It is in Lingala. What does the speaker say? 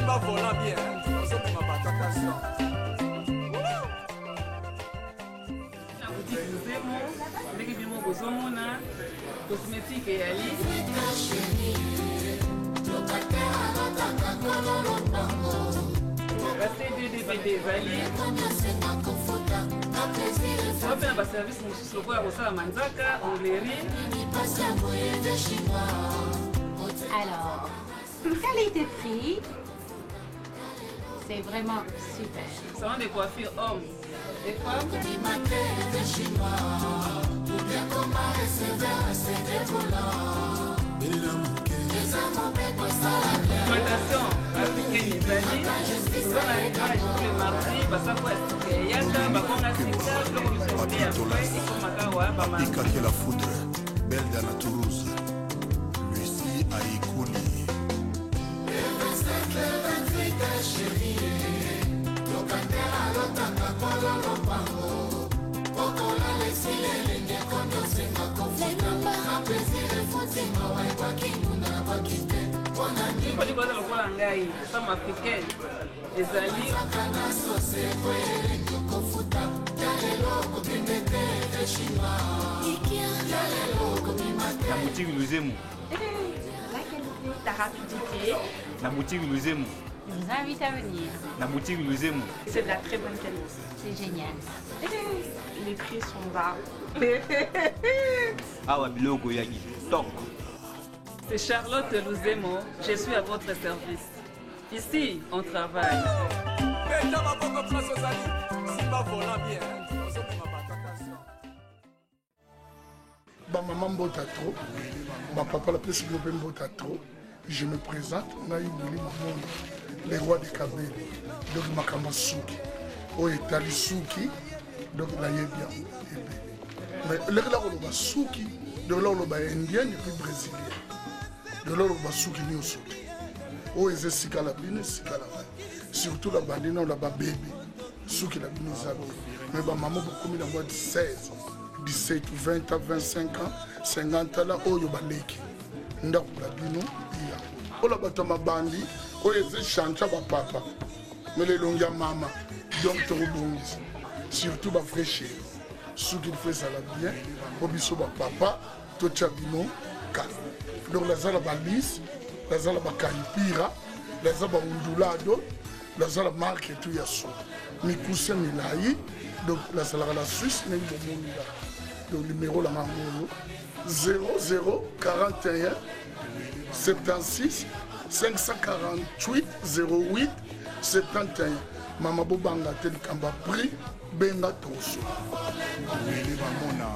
Simba volant bien, on se met ma attention. La boutique Luzemo, avec du mot Bozomona, cosmétique et Ali. Restez DVD Ali. On fait un service sur le bois à Manzaka, Anglerie. Alors, qualité-prix, c'est vraiment super. Salon de coiffure hommes et femmes. Plantation africaine ezali oza na étage tous les mardis basako yaka bakonga sika biloko biso ya frais ekomaka wa bama Ikaki la foudre, Belda na Toulouse, Lucie Aïkouli. mponi koza lokola ngai femme africaine ezali La boutique Luzemo. La qualité, la rapidité. La boutique Luzemo. Je vous invite à venir. La boutique Luzemo. C'est de la très bonne qualité. C'est génial. Les prix sont bas. Awa biloko yaki. Top. c'est Charlotte Luzemo, je suis à votre service. Ici, on travaille. Déjà ma bonne place aux amis. Simba volant bien, on se met ma attention. Maman mbota trop, ma papa la place de mbota trop. Je me présente, on a eu les rois de Kabyle, donc Makamba Souki, au Etali Souki, donc la Yébia. Mais là on a Souki, de là on a indien et puis brésilien. De là on a Souki ni au Souki. Oh ils sont la bine, surtout la bandine on a bébé, Souki la bine mais ma maman beaucoup mis dans moi de 16, 17, 20 à 25 ans, 50 ans là oh yo baleki. Ndako la bino iya ola bato mabandi oyo eze chancha bapapa mais lelongi ya mama donc tokobongisa surtout bafraîcheur soki il faut ezala bien po biso bapapa totya bino kala donc lazala balise lazala bakalipira lazala baundulado lazala marke etu ya so mikuse milai donc lazalaka la suisse ndenge bomonila donc numéro la mangolo 0041 76 548 08 71 Mama Bobanga Telikamba Prix Benga Toso. Wele Bamona.